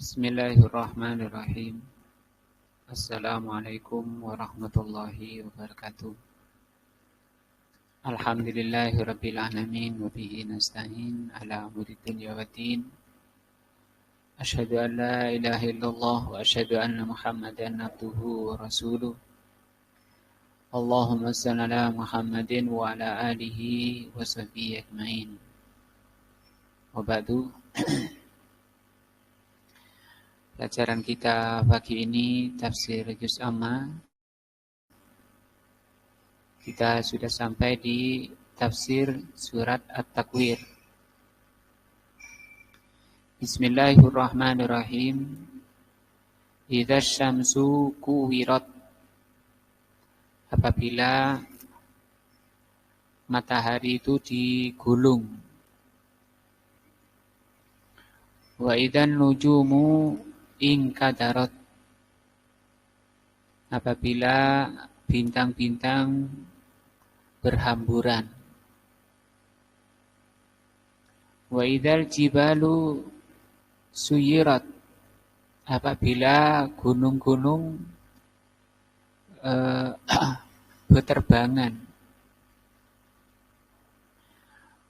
Bismillahirrahmanirrahim. Assalamualaikum warahmatullahi wabarakatuh. Alhamdulillahirabbil alamin wa bihi nasta'in ala umuri dunya waddin. Asyhadu an la ilaha illallah wa asyhadu anna Muhammadan abduhu wa rasuluh. Allahumma shalli ala Muhammadin wa ala alihi wa sahbihi ajmain. Wa ba'du. Pelajaran kita pagi ini tafsir Juz Amma. Kita sudah sampai di tafsir surat At-Takwir. Bismillahirrahmanirrahim. Idza syamsu kuwirat. Apabila matahari itu digulung. Wa idzan nujumu ingkadarat. Apabila bintang-bintang berhamburan. Wa idzal jibalu suyirat. Apabila gunung-gunung berterbangan.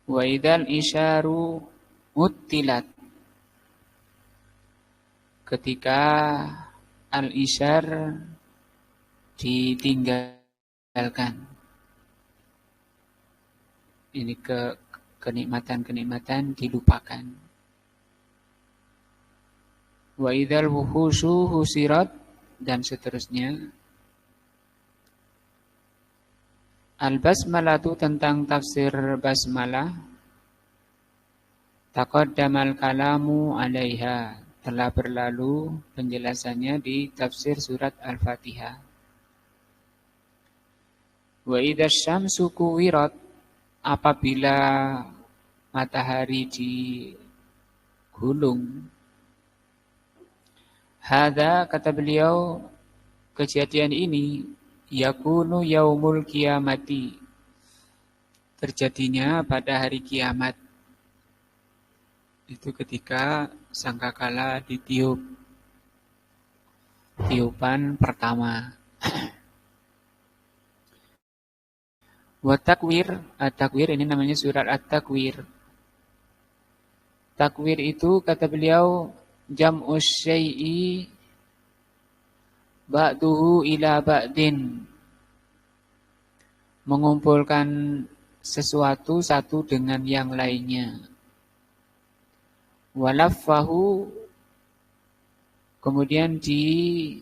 Wa idzal isyaru muttilat. Ketika al-isyar ditinggalkan. Ini kenikmatan-kenikmatan dilupakan. Wa idzal wuhushu husirat dan seterusnya. Al-basmalah itu tentang tafsir basmalah. Taqaddamal kalamu 'alaiha. Telah berlalu penjelasannya di tafsir surat Al-Fatihah. Wa idza syamsu kuwirat. Apabila matahari digulung. Hadza kata beliau, kejadian ini yakunu yaumul kiamati. Terjadinya pada hari kiamat. Itu ketika sangkakala ditiup. Tiupan pertama. Wa takwir. At-takwir ini namanya surat At-Takwir. Takwir itu kata beliau jam'us syai'i ba'duhu ila ba'din. Mengumpulkan sesuatu satu dengan yang lainnya. Walaffahu, kemudian digulung.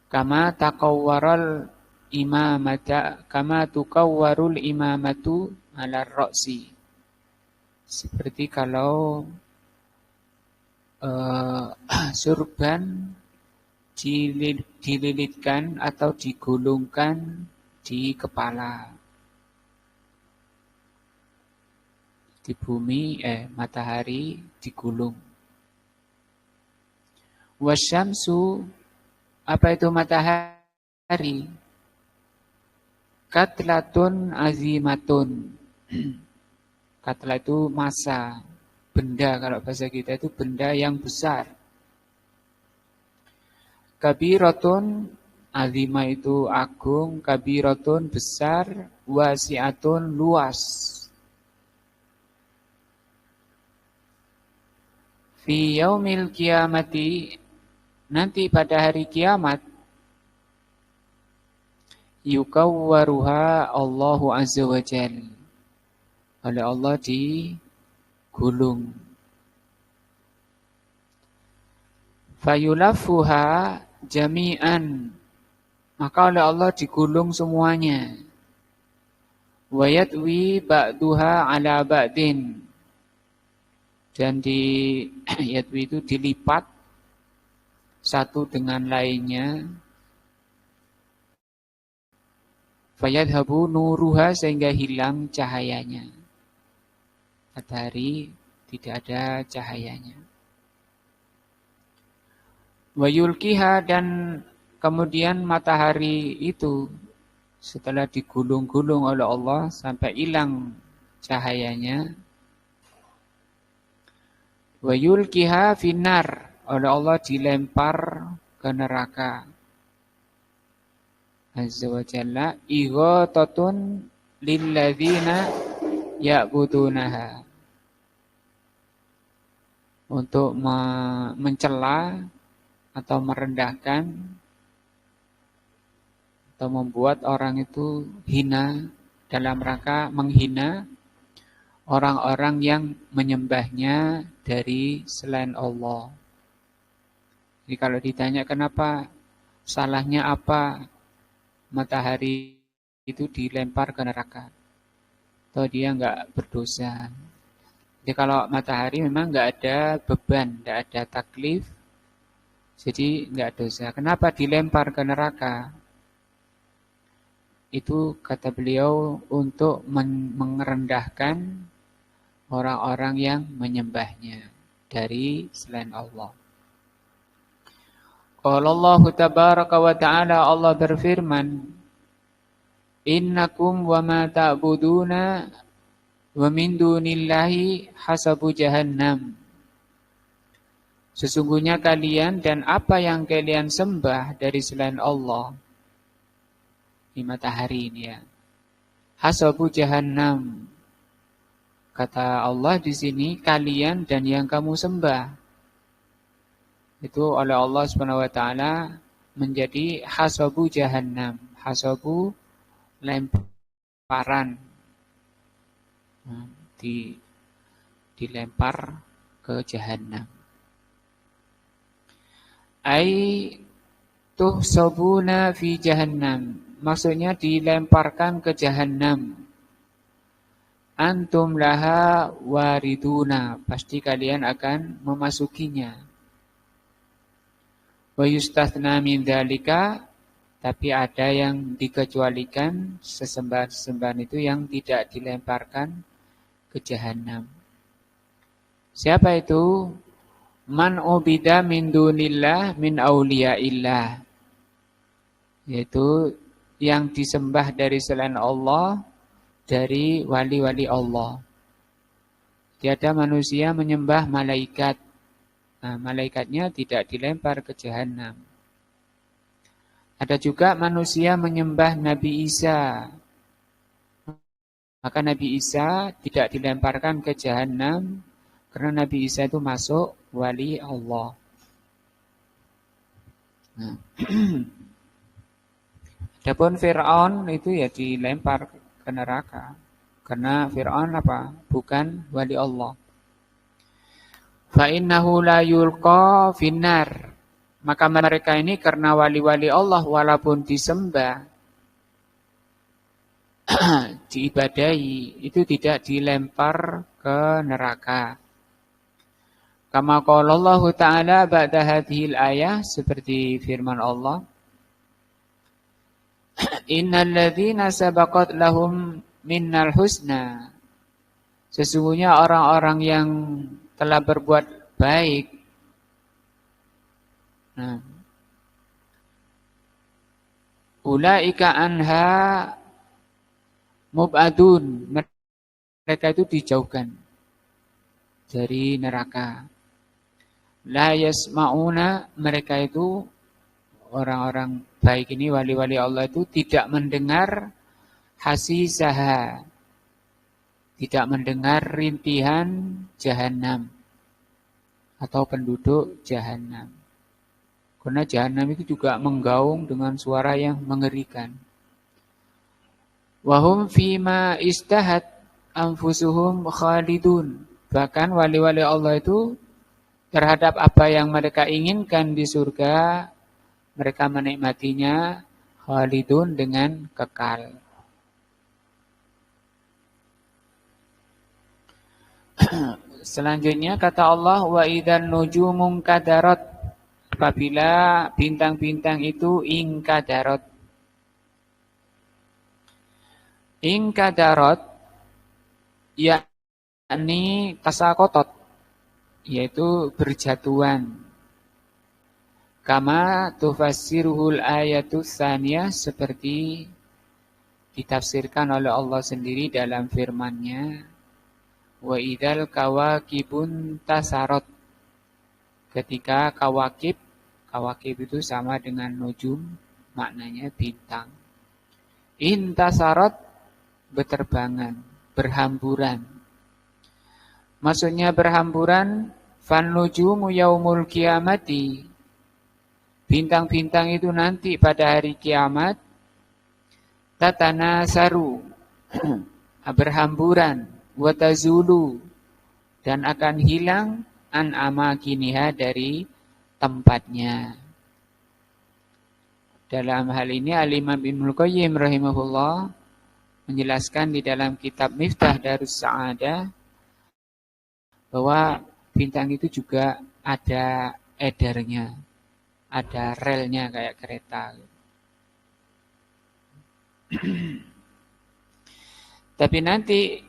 Kama tukawwarul imamatu ala ra'si. Seperti kalau surban dililitkan atau digulungkan di kepala. Di bumi, matahari digulung. Wasyamsu, apa itu matahari? Katlatun azimatun. Katla itu massa, benda, kalau bahasa kita itu benda yang besar. Kabiratun, azimah itu agung, kabiratun besar, wasi'atun luas. Fi yaumil kiamati, nanti pada hari kiamat, yukawwaruha Allahu azza wa jalla. Oleh Allah digulung. Fayulafuha jami'an. Maka oleh Allah digulung semuanya. Wayatwi ba'duha ala ba'din. Dan yatwi itu dilipat satu dengan lainnya. Fayadhabu nuruha, sehingga hilang cahayanya. Matahari tidak ada cahayanya. Wayulkiha, dan kemudian matahari itu setelah digulung-gulung oleh Allah sampai hilang cahayanya. Wa yulqiha finnar, oleh Allah dilempar ke neraka. Azza wa Jalla ighatatun lilladzina ya'budunaha, untuk mencela atau merendahkan atau membuat orang itu hina, dalam rangka menghina orang-orang yang menyembahnya dari selain Allah. Jadi kalau ditanya kenapa, salahnya apa matahari itu dilempar ke neraka, atau dia nggak berdosa. Jadi kalau matahari memang nggak ada beban, nggak ada taklif, jadi nggak dosa. Kenapa dilempar ke neraka? Itu kata beliau untuk merendahkan orang-orang yang menyembahnya dari selain Allah. Qala Allah tabaraka wa ta'ala, Allah berfirman, innakum wa ma ta'buduna wa min dunillahi hasabu jahannam. Sesungguhnya kalian dan apa yang kalian sembah dari selain Allah, di matahari ini ya, hasabu jahannam. Kata Allah di sini, kalian dan yang kamu sembah itu oleh Allah Subhanahu wa taala menjadi hasabu jahannam. Hasabu lemparan, dilempar ke jahannam. Ai tuhsabuna fi jahannam, maksudnya dilemparkan ke jahannam. Antum laha wariduna, pasti kalian akan memasukinya. Wa yustathna min dzalika, tapi ada yang dikecualikan, sesembahan-sesembahan itu yang tidak dilemparkan ke jahanam. Siapa itu? Man ubida min dunillah min auliyaillah, yaitu yang disembah dari selain Allah, dari wali-wali Allah. Tiada manusia menyembah malaikat. Nah, malaikatnya tidak dilempar ke jahanam. Ada juga manusia menyembah Nabi Isa. Maka Nabi Isa tidak dilemparkan ke jahanam karena Nabi Isa itu masuk wali Allah. Nah. Adapun Fir'aun itu ya dilempar ke neraka. Karena Fir'aun apa? Bukan wali Allah. Fa innahu la yulqa finnar. Maka mereka ini karena wali-wali Allah walaupun disembah, diibadahi, itu tidak dilempar ke neraka. Kama qala Allah Ta'ala ba'da hadhil ayah, seperti firman Allah, innal ladzina sabaqat lahum minnal husna. Sesungguhnya orang-orang yang telah berbuat baik, ulaika anha mub'adun, mereka itu dijauhkan dari neraka. La yasma'una, mereka itu orang-orang baik ini, wali-wali Allah itu tidak mendengar hasisaha, tidak mendengar rintihan jahanam atau penduduk jahanam. Karena jahanam itu juga menggaung dengan suara yang mengerikan. Wahum fima istahat anfusuhum khalidun. Bahkan wali-wali Allah itu terhadap apa yang mereka inginkan di surga, mereka menikmatinya khalidun, dengan kekal. Selanjutnya kata Allah, wa idzan nujumun kadarat, apabila bintang-bintang itu ingkadarat. Ingkadarat yakni tasakotot, yaitu berjatuhan. Kama tufassiruhul ayatus tsaniyah, seperti ditafsirkan oleh Allah sendiri dalam firman-Nya, Wa idzal kawakibun tasarot. Ketika kawakib itu sama dengan nujum, maknanya bintang. Intasarot, beterbangan, berhamburan. Maksudnya berhamburan, fan nujumu yaumul kiamati. Bintang-bintang itu nanti pada hari kiamat, tatana saru, berhamburan, watazulu, dan akan hilang an amakiniha, dari tempatnya. Dalam hal ini Al-Imam Ibnul Qayyim rahimahullah menjelaskan di dalam kitab Miftah Darus Sa'adah bahwa bintang itu juga ada edarnya, ada relnya kayak kereta. Tapi nanti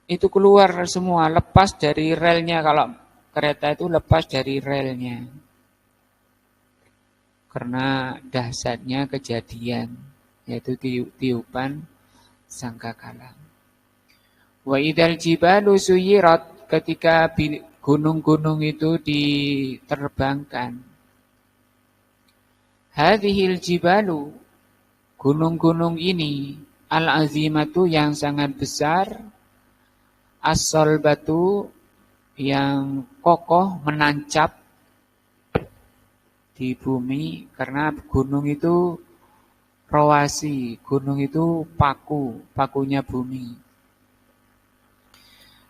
itu keluar semua, lepas dari relnya. Kalau kereta itu lepas dari relnya, karena dahsyatnya kejadian, yaitu tiupan sangkakala. Wa idzal jibalu suyirat, ketika gunung-gunung itu diterbangkan. Hadhil jibalu, gunung-gunung ini, al-azimatu, yang sangat besar, as-salbatu, yang kokoh, menancap di bumi, karena gunung itu rawasi, gunung itu pakunya bumi.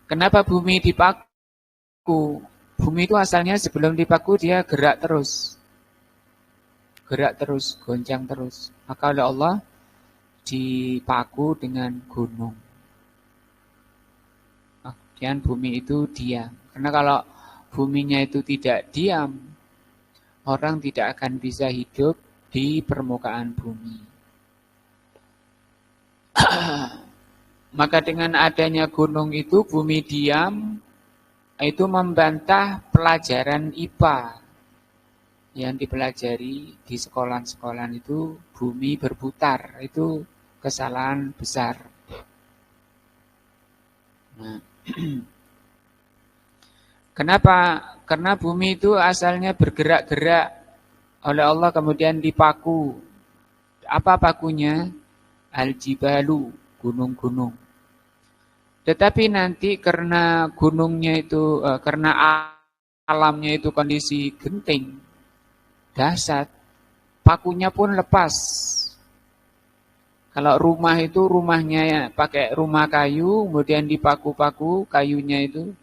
Kenapa bumi dipaku? Bumi itu asalnya sebelum dipaku dia gerak terus, goncang terus. Maka oleh Allah dipaku dengan gunung. Kemudian bumi itu diam. Karena kalau buminya itu tidak diam, orang tidak akan bisa hidup di permukaan bumi. Maka dengan adanya gunung itu, bumi diam, itu membantah pelajaran IPA yang dipelajari di sekolah-sekolah itu, bumi berputar. Itu kesalahan besar. Nah, kenapa? Karena bumi itu asalnya bergerak-gerak oleh Allah, kemudian dipaku. Apa pakunya? Al-jibalu, gunung-gunung. Tetapi nanti karena gunungnya itu, karena alamnya itu kondisi genting, dahsyat, pakunya pun lepas. Kalau rumah itu rumahnya ya, pakai rumah kayu, kemudian dipaku-paku kayunya itu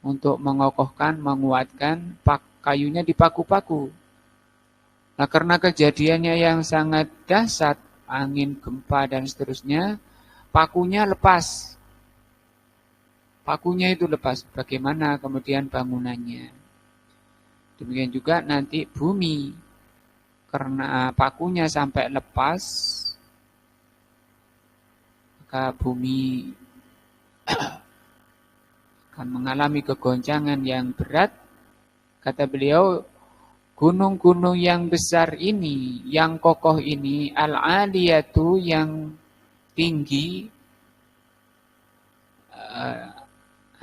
untuk mengokohkan, menguatkan, kayunya dipaku-paku. Nah, karena kejadiannya yang sangat dahsyat, angin, gempa, dan seterusnya, pakunya lepas. Pakunya itu lepas. Bagaimana kemudian bangunannya? Demikian juga nanti bumi, karena pakunya sampai lepas, maka bumi akan mengalami kegoncangan yang berat. Kata beliau, gunung-gunung yang besar ini, yang kokoh ini, al-aliyatu, yang tinggi,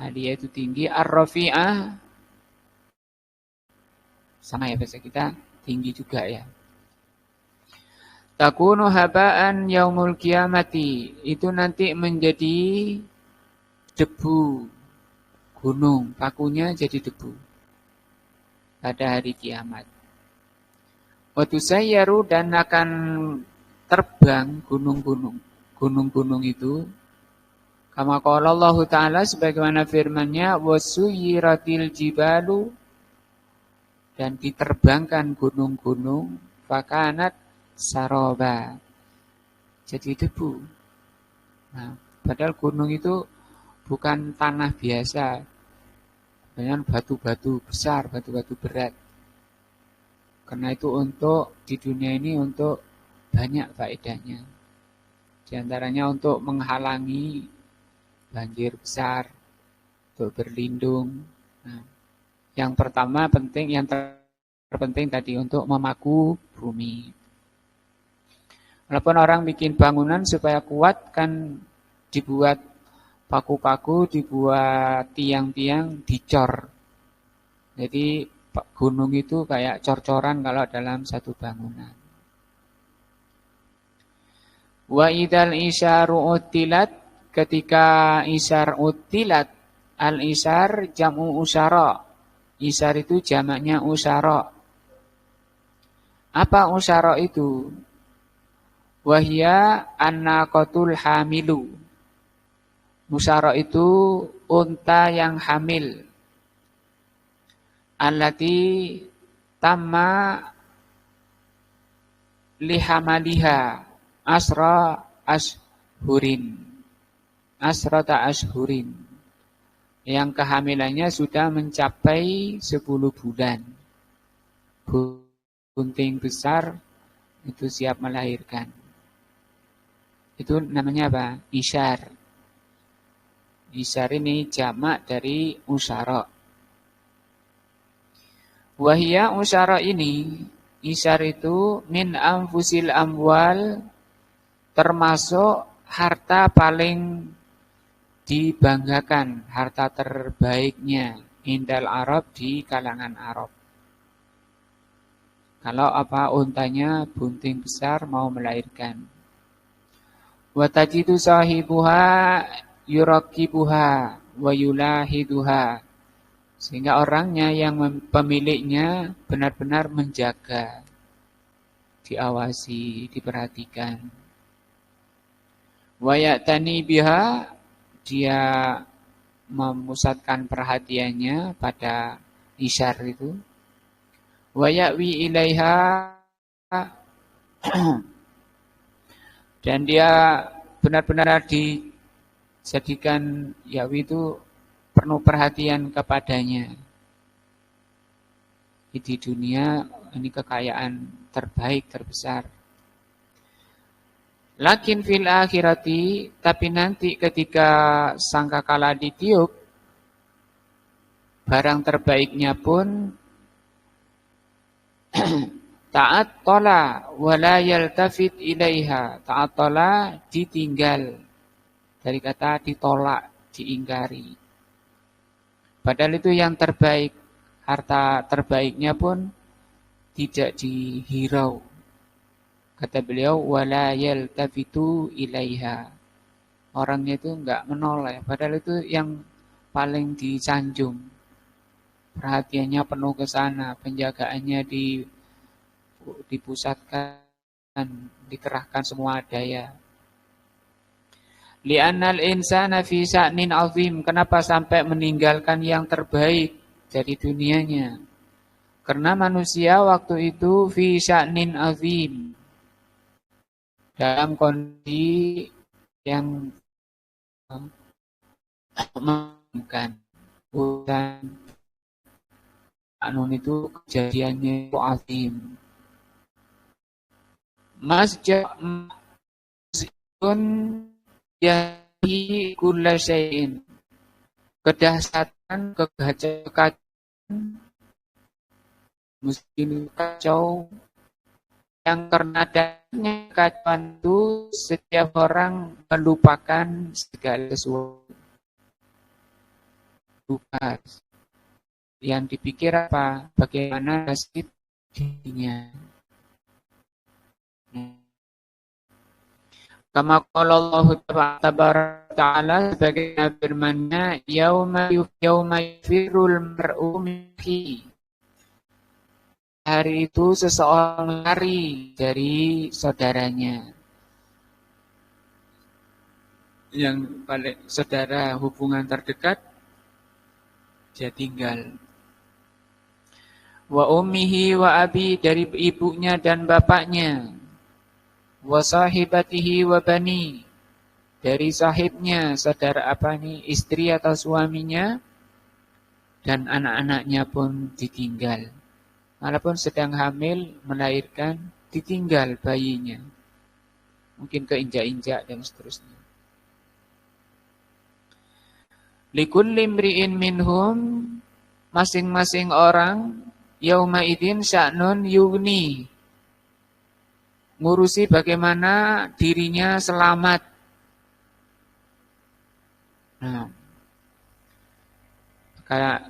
aliyah itu tinggi, ar-rafi'ah, sama ya bahasa kita, tinggi juga ya. Takunu haba'an yaumul kiamati, itu nanti menjadi debu. Gunung, pakunya jadi debu pada hari kiamat. Watusayyaru, dan akan terbang gunung-gunung itu. Kama qala Allah Ta'ala, sebagaimana firman-Nya, wasuyiratil jibalu, dan diterbangkan gunung-gunung, fakanat saroba, jadi debu. Nah, padahal gunung itu bukan tanah biasa, dengan batu-batu besar, batu-batu berat. Karena itu untuk di dunia ini untuk banyak faedahnya. Di antaranya untuk menghalangi banjir besar, untuk berlindung. Nah, yang pertama penting, yang terpenting tadi untuk memaku bumi. Walaupun orang bikin bangunan supaya kuat, kan dibuat paku-paku dibuat tiang-tiang dicor. Jadi gunung itu kayak cor-coran kalau dalam satu bangunan. Wa idzal isyaru utilat, ketika isyar utilat, al isyar jamu usyara. Isyar itu jamaknya usyara. Apa usyara itu? Wahya annaqatul hamilu. Usyara itu unta yang hamil. Allati tamma lihamaliha asra ashurin. Asrata ashurin. Yang kehamilannya sudah mencapai 10 bulan. Bunting besar itu siap melahirkan. Itu namanya apa? Isyar. Isyar ini jamak dari usyara. Wahia usyara ini, isyar itu min anfusil amwal, termasuk harta paling dibanggakan, harta terbaiknya indal Arab, di kalangan Arab. Kalau apa untanya bunting besar mau melahirkan. Wa tajidu sahibuha yurakibuha wa yulahiduha. Sehingga orangnya yang pemiliknya benar-benar menjaga, diawasi, diperhatikan. Wa ya'tani biha, dia memusatkan perhatiannya pada isyar itu. Wa ya'wi ilaiha, dan dia benar-benar dijadikan ya'wi itu penuh perhatian kepadanya. Di dunia ini kekayaan terbaik, terbesar. Lakin fil akhirati, tapi nanti ketika sangkakala ditiup, barang terbaiknya pun ta'at tola wala yaltafit ilaiha. Ta'at tola ditinggal, dari kata ditolak, diingkari. Padahal itu yang terbaik, harta terbaiknya pun tidak dihirau. Kata beliau, wala yaltafitu ilaiha. Orangnya itu enggak menoleh, padahal itu yang paling disanjung. Perhatiannya penuh ke sana, penjagaannya dipusatkan, dikerahkan semua daya. Li'annal insana fi sa'nin azim. Kenapa sampai meninggalkan yang terbaik dari dunianya? Karena manusia waktu itu fi sa'nin azim, dalam kondisi yang mengagumkan. Bukan anun itu kejadiannya itu azim. Masjidun yahi kulla syai'in. Kedahsyatan, kekacauan, mesti kacau, yang karena adanya kekacauan itu setiap orang melupakan segala sesuatu. Lupa. Yang dipikir apa? Bagaimana nasib dirinya. Kama qala Allah Ta'ala, sebagaimana firman-Nya, yauma yafirul mar'u min akhihi. Hari itu seseorang lari dari saudaranya. Yang paling saudara hubungan terdekat, dia tinggal. Wa ummihi wa abi, dari ibunya dan bapaknya. Wa sahibatihi wa bani, dari sahibnya, saudara apa nih, istri atau suaminya, dan anak-anaknya pun ditinggal. Walaupun sedang hamil, melahirkan, ditinggal bayinya. Mungkin keinjak-injak dan seterusnya. Likulli imri'in minhum, masing-masing orang, yauma idzin sya'nun yughni, ngurusi bagaimana dirinya selamat. Nah,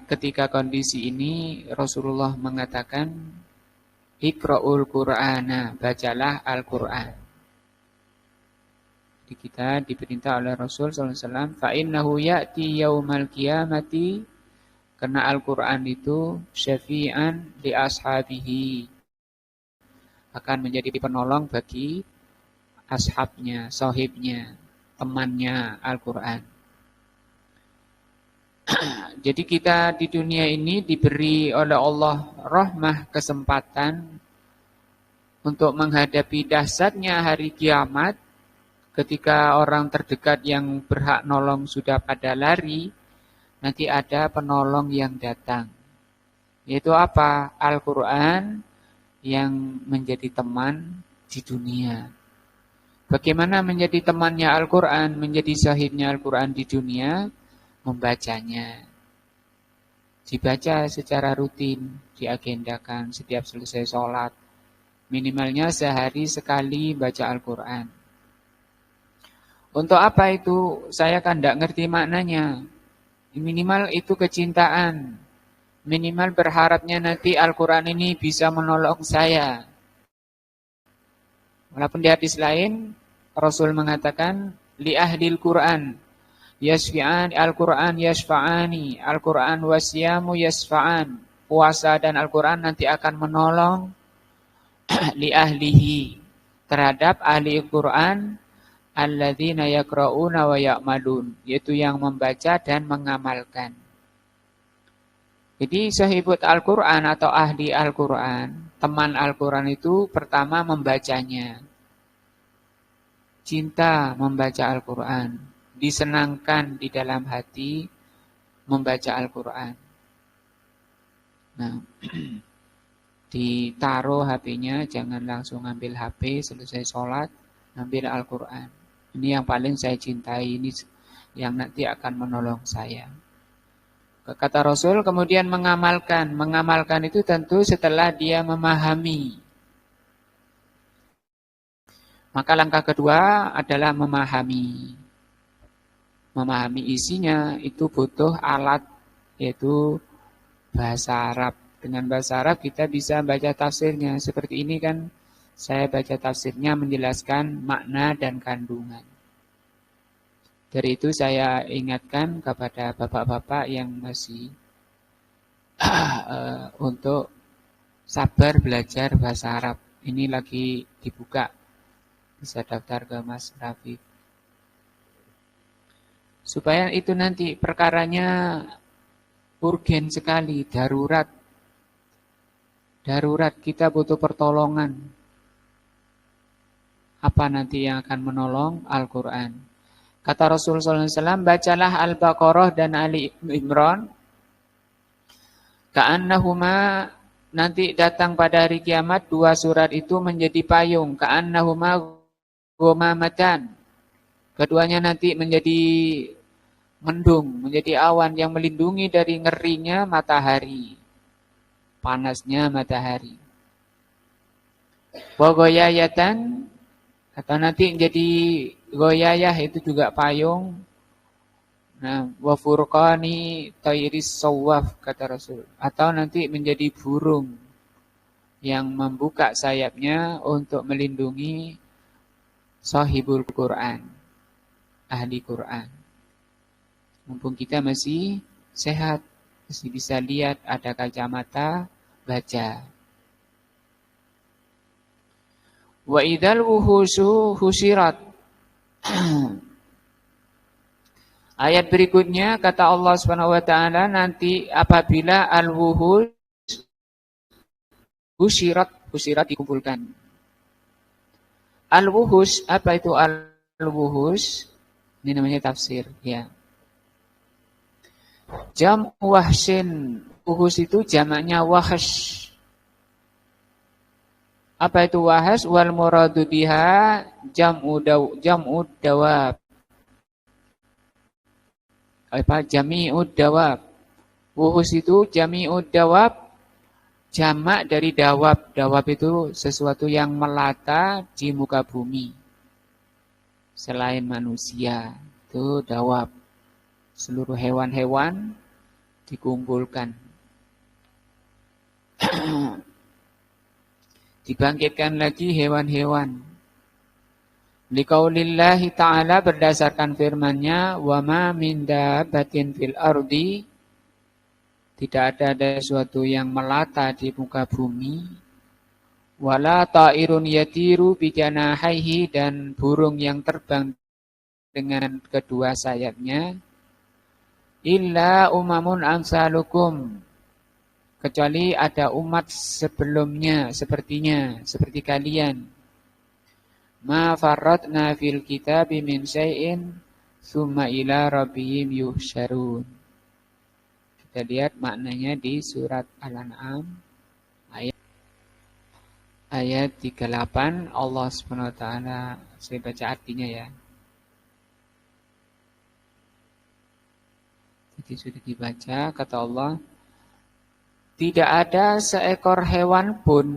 ketika kondisi ini Rasulullah mengatakan Iqra'ul Qur'ana, bacalah Al-Qur'an. Jadi kita diperintah oleh Rasul SAW, fa'innahu ya'ti yaumal qiyamati, karena Al-Qur'an itu syafi'an li ashabihi, akan menjadi penolong bagi ashabnya, sahibnya, temannya Al-Qur'an. Jadi kita di dunia ini diberi oleh Allah rahmah, kesempatan untuk menghadapi dahsyatnya hari kiamat. Ketika orang terdekat yang berhak nolong sudah pada lari, nanti ada penolong yang datang. Yaitu apa? Al-Quran yang menjadi teman di dunia. Bagaimana menjadi temannya Al-Quran, menjadi sahibnya Al-Quran di dunia? Membacanya. Dibaca secara rutin, diagendakan setiap selesai sholat. Minimalnya sehari sekali baca Al-Quran. Untuk apa itu? Saya kan tidak ngerti maknanya. Minimal itu kecintaan. Minimal berharapnya nanti Al-Quran ini bisa menolong saya. Walaupun di hadis lain, Rasul mengatakan, li ahlil Quran, yasfi'an Al-Quran yasfa'ani, Al-Quran wasyamu yasfa'an. Puasa dan Al-Quran nanti akan menolong li ahlihi, terhadap ahli Quran, alladzina yaqra'una wa ya'malun, yaitu yang membaca dan mengamalkan. Jadi sahibut Al-Quran atau ahli Al-Quran, teman Al-Quran itu pertama membacanya. Cinta membaca Al-Quran. Disenangkan di dalam hati membaca Al-Quran. Nah, ditaruh HP-nya, jangan langsung ambil HP selesai sholat, ambil Al-Quran. Ini yang paling saya cintai, ini yang nanti akan menolong saya. Kata Rasul, kemudian mengamalkan. Mengamalkan itu tentu setelah dia memahami. Maka langkah kedua adalah memahami. Memahami isinya itu butuh alat, yaitu bahasa Arab. Dengan bahasa Arab kita bisa baca tafsirnya. Seperti ini kan saya baca tafsirnya menjelaskan makna dan kandungan. Dari itu saya ingatkan kepada bapak-bapak yang masih untuk sabar belajar bahasa Arab. Ini lagi dibuka. Bisa daftar ke Mas Rafi. Supaya itu nanti perkaranya urgen sekali, darurat. Darurat, kita butuh pertolongan. Apa nanti yang akan menolong? Al-Quran. Kata Rasulullah SAW, bacalah Al-Baqarah dan Ali Imran. Ka'annahuma, nanti datang pada hari kiamat, dua surat itu menjadi payung. Ka'annahuma ghamamatan. Keduanya nanti menjadi mendung, menjadi awan yang melindungi dari ngerinya matahari, panasnya matahari. Wa goyayatan, atau nanti menjadi goyayah, itu juga payung. Nah, wa furqani tayris sawaf, kata Rasul. Atau nanti menjadi burung yang membuka sayapnya untuk melindungi sahibul Quran, ahli Quran. Mumpung kita masih sehat, masih bisa lihat, ada kacamata, baca. Wa idzal wuhusu husirat. Ayat berikutnya kata Allah Subhanahu wa taala, nanti apabila al-wuhus husirat dikumpulkan. Al-wuhus, apa itu al-wuhus? Ini namanya tafsir, ya. Jam wahsin, wuhus itu jamaknya wahsh. Apa itu wahsh? Wal muradu biha jam'u dawab. Apa? Jami'ud dawab. Wuhus itu jami'ud dawab, jamak dari dawab. Dawab itu sesuatu yang melata di muka bumi selain manusia. Itu dawab. Seluruh hewan-hewan dikumpulkan. Dibangkitkan lagi hewan-hewan. Liqaulillahi ta'ala berdasarkan firman-Nya, "Wa ma min dabbatin fil ardi", tidak ada sesuatu yang melata di muka bumi, wala ta'irun yatiru bijanahaihi, dan burung yang terbang dengan kedua sayapnya, illa umamun amsalukum, kecuali ada umat sebelumnya sepertinya, seperti kalian. Ma farratna fil kitabi min syai'in summa ila rabbihim yuhsyarun. Kita lihat maknanya di surat Al-An'am ayat 38. Allah SWT, saya baca artinya ya. Jadi sudah dibaca, kata Allah, tidak ada seekor hewan pun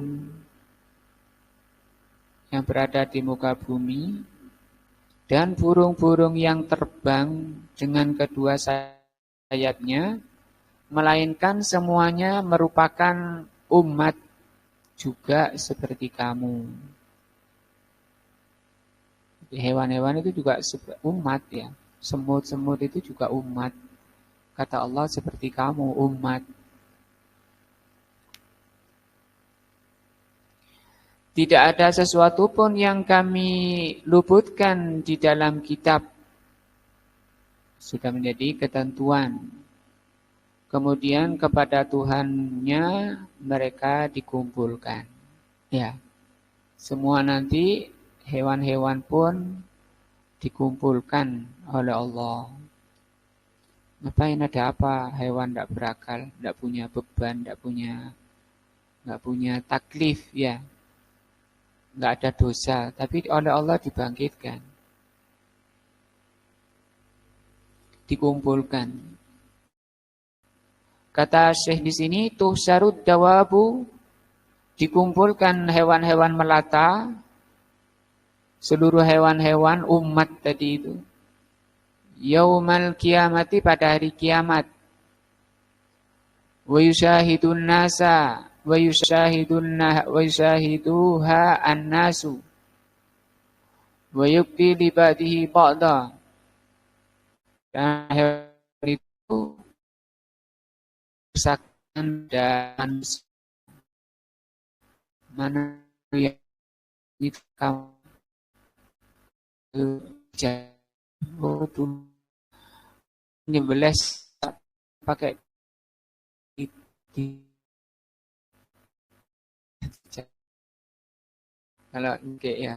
yang berada di muka bumi dan burung-burung yang terbang dengan kedua sayapnya, melainkan semuanya merupakan umat juga seperti kamu. Hewan-hewan itu juga umat ya. Semut-semut itu juga umat. Kata Allah, seperti kamu umat. Tidak ada sesuatu pun yang kami luputkan di dalam kitab. Sudah menjadi ketentuan. Kemudian kepada Tuhannya mereka dikumpulkan. Ya, semua nanti hewan-hewan pun dikumpulkan oleh Allah. Ngapain, ada apa? Hewan tidak berakal, tidak punya beban, tidak punya taklif, ya. Nggak ada dosa, tapi oleh Allah dibangkitkan, dikumpulkan. Kata Syekh di sini, tuhsyarud dawabu, dikumpulkan hewan-hewan melata, seluruh hewan-hewan umat tadi itu. Yaumal kiamati, pada hari kiamat. Wa yusyahidun nasa wa yushahiduha an-nasu wa yukti li ba'dihi ba'da. Dan hewan itu bersaksikan dan mana yang itu kamu jauh nyembelih pakai kalau enggak ya,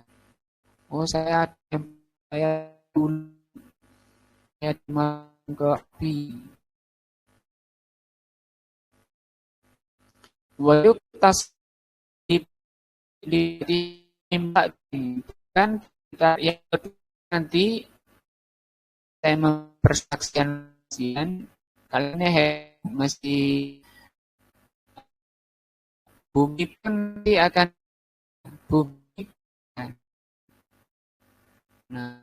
oh saya dulu saya mengkopi waduk tas di kan kita yang nanti saya mempersaksikan kalian mesti bumi pun nanti akan bumi. Nah,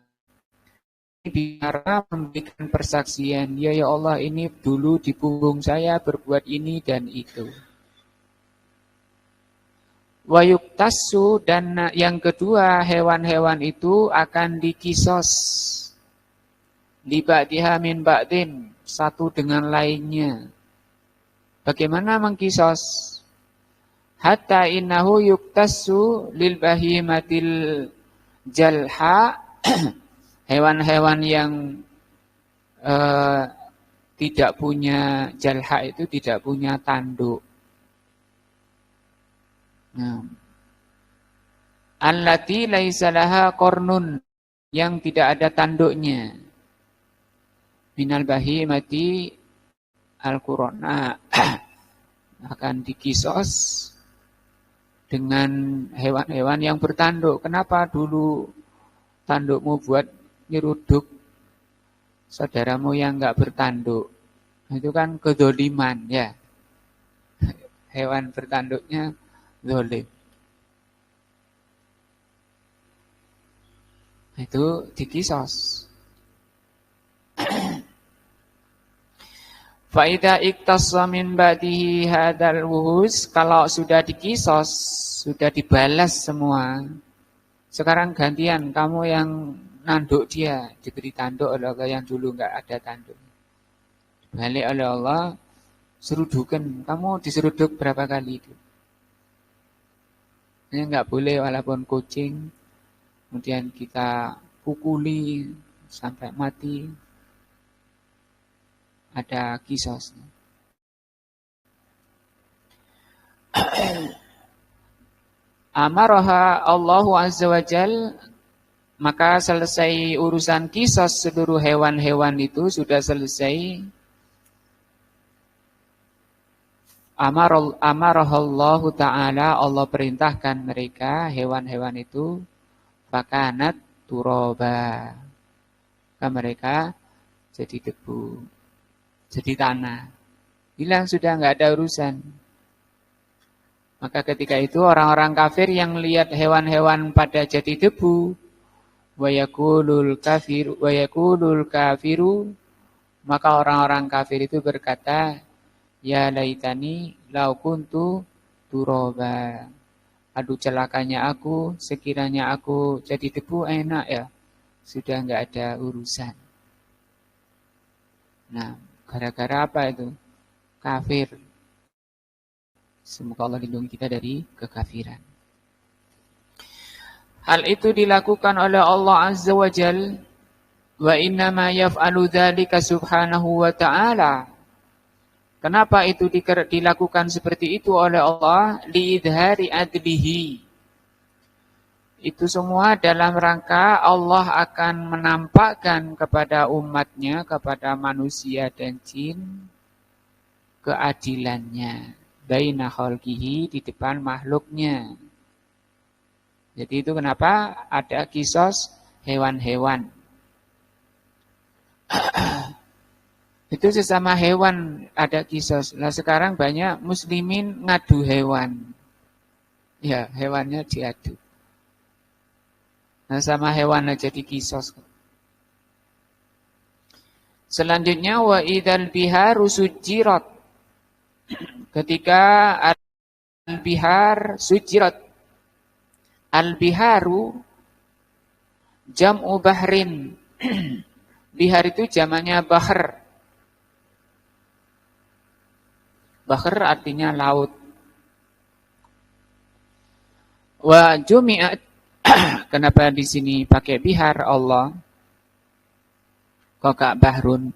bicara memberikan persaksian, ya Allah, ini dulu di punggung saya berbuat ini dan itu. Wayuktasu, dan yang kedua, hewan-hewan itu akan dikisos. Liba'diha min ba'din, satu dengan lainnya. Bagaimana mengkisos? Hatta innahu yuktasu lil bahimatil jalha, hewan-hewan yang tidak punya jalha, itu tidak punya tanduk. Nah, allati laisa laha qarnun, yang tidak ada tanduknya. Minal bahimati al-qurana, akan dikisos dengan hewan-hewan yang bertanduk. Kenapa dulu tandukmu buat nyeruduk saudaramu yang enggak bertanduk? Itu kan kedzoliman, ya. Hewan bertanduknya zalim. Itu dikisos. Fa idza iktassa min ba'dihi hadzal wuhus, kalau sudah dikisos, sudah dibalas semua. Sekarang gantian kamu yang nanduk dia, diberi tanduk oleh Allah yang dulu enggak ada tanduk. Balik oleh Allah, serudukan. Kamu diseruduk berapa kali itu? Ini enggak boleh walaupun kucing, kemudian kita pukuli sampai mati. Ada kisosnya. Amaraha Allahu Azza wa Jal, maka selesai urusan kisos seluruh hewan-hewan itu sudah selesai. Amarahallahu ta'ala, Allah perintahkan mereka, hewan-hewan itu, fakanat turoba. Maka mereka jadi debu, jadi tanah. Bilang sudah enggak ada urusan. Maka ketika itu orang-orang kafir yang melihat hewan-hewan pada jadi debu, wa yaqulul kafiru, maka orang-orang kafir itu berkata, ya laitani lau kuntu turoba. Aduh celakanya aku, sekiranya aku jadi debu enak ya. Sudah enggak ada urusan. Nah, gara-gara apa itu? Kafir. Semoga Allah lindungi kita dari kekafiran. Hal itu dilakukan oleh Allah Azza wa Jal. Wa innama yaf'alu dzalika subhanahu wa ta'ala. Kenapa itu dilakukan seperti itu oleh Allah? Liidhari adlihi. Itu semua dalam rangka Allah akan menampakkan kepada umatnya, kepada manusia dan jin, keadilannya. Baina khalqihi, di depan makhluknya. Jadi itu kenapa ada kisos hewan-hewan. Itu sesama hewan ada kisos. Nah sekarang banyak muslimin ngadu hewan. Ya, hewannya diadu. Nah sama hewan aja di kisos. Selanjutnya wa idzal biharu sujirat. Ketika al-bihar sujirat. Al-biharu jam'u bahrin. Bihar itu jamannya bahr. Bahr artinya laut. Wa jumi'at. Kenapa di sini pakai bihar Allah? Kok gak bahrun?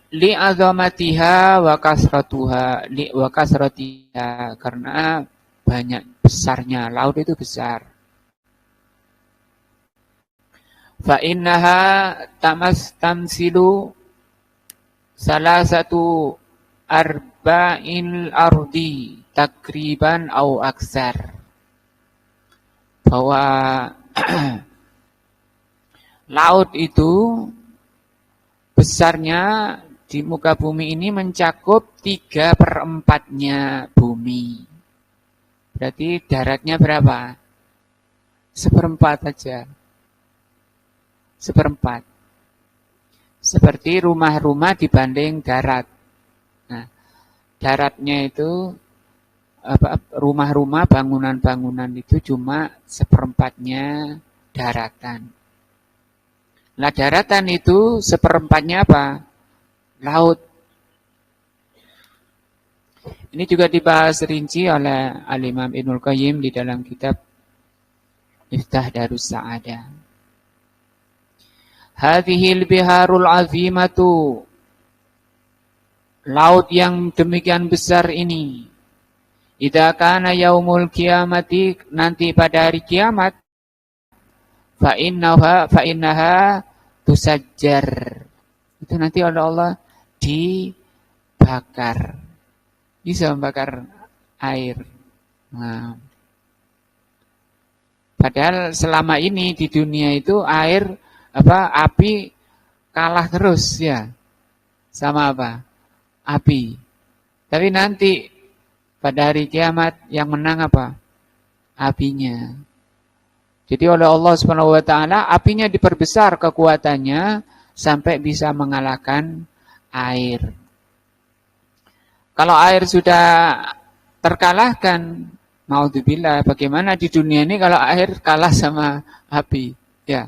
Li'azamatiha wa kasratuha, wa kasratiha, karena banyak besarnya, laut itu besar. Fa innaha tamsilu salah satu arba'il ardi takriban au aksar. Bahwa laut itu besarnya di muka bumi ini mencakup 3/4-nya bumi. Berarti daratnya berapa? 1/4 saja. 1/4. Seperti rumah-rumah dibanding darat. Nah, daratnya itu rumah-rumah, bangunan-bangunan itu cuma 1/4-nya daratan. Nah, daratan itu 1/4-nya apa? Laut. Ini juga dibahas rinci oleh Al-Imam Ibnul Qayyim di dalam kitab Miftah Darus Sa'adah. Hadhil biharul azimatu. Laut yang demikian besar ini. Idza kana yaumul kiamati, nanti pada hari kiamat, fa innaha tusajjar. Itu nanti oleh Allah dibakar. Bisa membakar air. Nah, padahal selama ini di dunia itu api kalah terus ya. Sama apa? Api. Tapi nanti pada hari kiamat yang menang apa? Apinya. Jadi oleh Allah SWT apinya diperbesar kekuatannya sampai bisa mengalahkan air. Kalau air sudah terkalahkan, naudzubillah, bagaimana di dunia ini kalau air kalah sama api? Ya,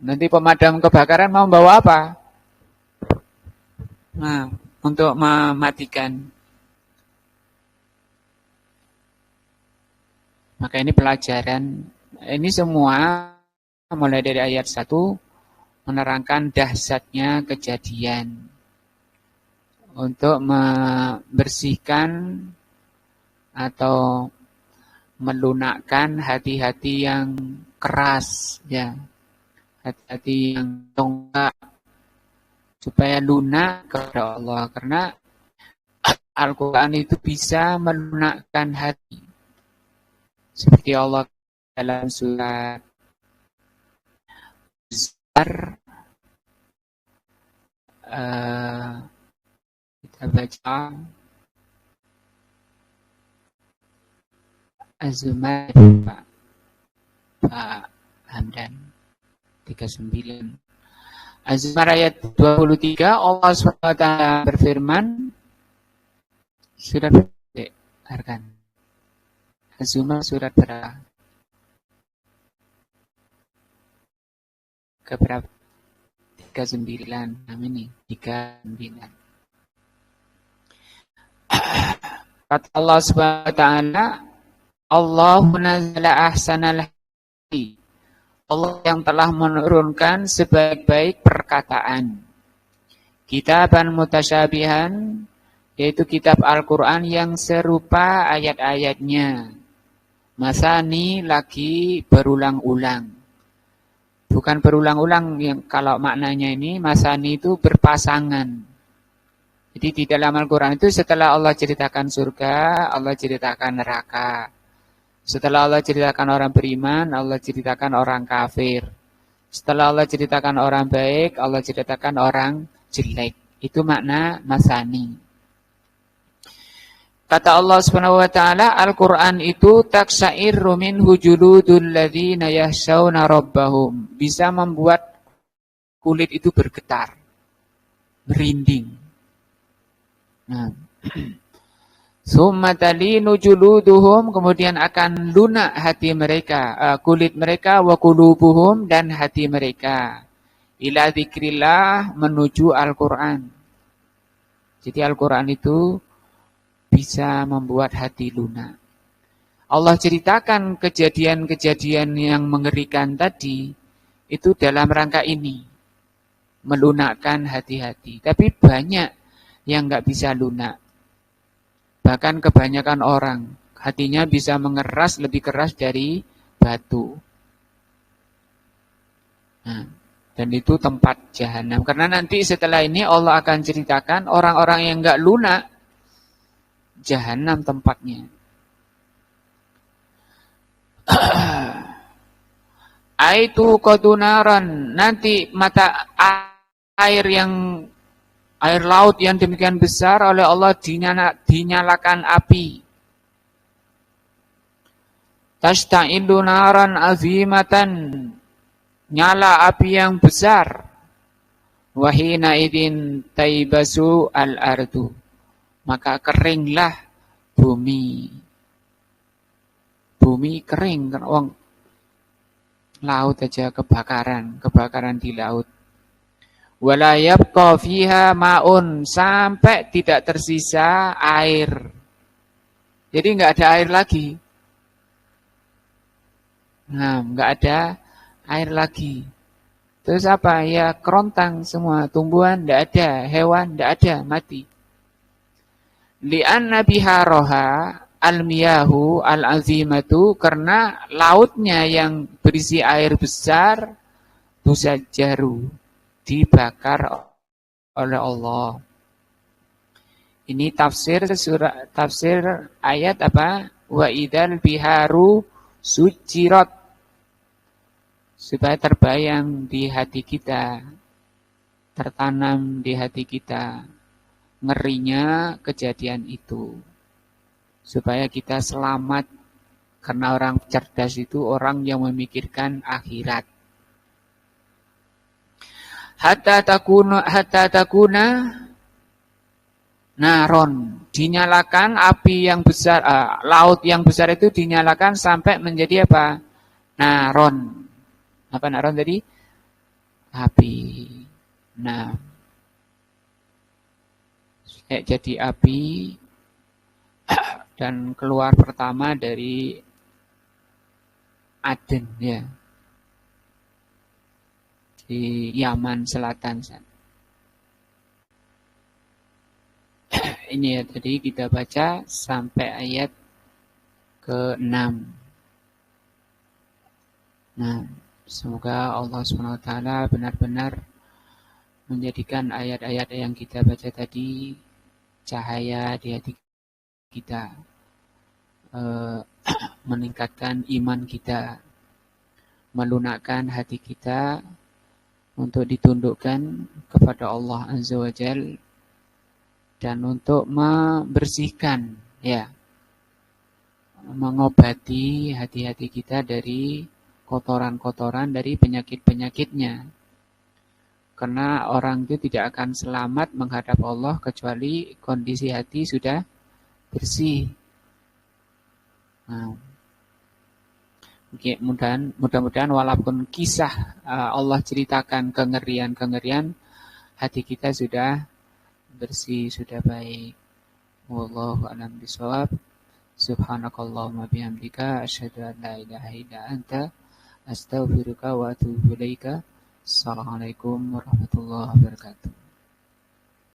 nanti pemadam kebakaran mau bawa apa? Nah, untuk mematikan. Maka ini pelajaran. Ini semua mulai dari ayat 1 menerangkan dahsyatnya kejadian untuk membersihkan atau melunakkan hati-hati yang keras, ya, hati-hati yang tonggak, supaya lunak kepada Allah. Karena Al-Quran itu bisa melunakkan hati, seperti Allah dalam surat Zar, kita baca Az-Zumar, Pak Hamdan 39. Az-Zumar ayat 23, Allah SWT berfirman, surat berarkan. Az-Zumar surat berapa? Keberapa? 39. Ini 39. Kata Allah SWT, Allahu nazzala ahsanal hadits, Allah yang telah menurunkan sebaik-baik perkataan. Kitaban mutasyabihan, yaitu kitab Al-Quran yang serupa ayat-ayatnya. Masani, lagi berulang-ulang. Bukan berulang-ulang, yang kalau maknanya ini, masani itu berpasangan. Jadi di dalam Al-Quran itu setelah Allah ceritakan surga, Allah ceritakan neraka. Setelah Allah ceritakan orang beriman, Allah ceritakan orang kafir. Setelah Allah ceritakan orang baik, Allah ceritakan orang jelek. Itu makna masani. Kata Allah Subhanahu wa taala, Al-Qur'an itu taksairu minhu juludul ladzina yakhshawna rabbahum. Bisa membuat kulit itu bergetar, merinding. Nah, summa talinu juluduhum, kemudian akan lunak hati mereka, kulit mereka, wa qulubuhum, dan hati mereka, ila dzikrillah, menuju Al-Qur'an. Jadi Al-Qur'an itu bisa membuat hati lunak. Allah ceritakan kejadian-kejadian yang mengerikan tadi itu dalam rangka ini, melunakkan hati-hati. Tapi banyak yang nggak bisa lunak. Bahkan kebanyakan orang hatinya bisa mengeras, lebih keras dari batu. Nah, dan itu tempat jahanam. Karena nanti setelah ini Allah akan ceritakan orang-orang yang nggak lunak, jahanam tempatnya. Aitu kodunaran, nanti mata air laut yang demikian besar oleh Allah dinyalakan api. Tashta'ilu naran azimatan, nyala api yang besar. Wahina idin taibasu al-ardu, maka keringlah bumi. Bumi kering, kan orang laut aja kebakaran di laut. Wala yabqa fiha ma'un, sampai tidak tersisa air. Jadi enggak ada air lagi. Nah, enggak ada air lagi. Terus apa? Ya kerontang semua, tumbuhan enggak ada, hewan enggak ada, mati. Li'anna biharoha al-miyahu al-azimatu, karena lautnya yang berisi air besar, tusajaru, dibakar oleh Allah. Ini tafsir ayat apa? Wa idzal biharu sujirat, supaya terbayang di hati kita, tertanam di hati kita ngerinya kejadian itu, supaya kita selamat. Karena orang cerdas itu orang yang memikirkan akhirat. hatta takuna naron, dinyalakan api yang besar, laut yang besar itu dinyalakan sampai menjadi apa? Naron. Apa naron tadi? Api. Nah, jadi api dan keluar pertama dari Aden ya, di Yaman Selatan. Ini ya tadi kita baca sampai ayat ke-6. Nah, semoga Allah SWT benar-benar menjadikan ayat-ayat yang kita baca tadi cahaya di hati kita, meningkatkan iman kita, melunakkan hati kita untuk ditundukkan kepada Allah Azza wa Jalla dan untuk membersihkan ya, mengobati hati-hati kita dari kotoran-kotoran, dari penyakit-penyakitnya. Karena orang itu tidak akan selamat menghadap Allah kecuali kondisi hati sudah bersih. Nah, mudah-mudahan walaupun kisah Allah ceritakan kengerian-kengerian, hati kita sudah bersih, sudah baik. Wallahu a'lam bishawab. Subhanakallahumma bihamdika asyhadu an la ilaha illa anta astaghfiruka wa atubu ilaika. Assalamualaikum warahmatullahi wabarakatuh.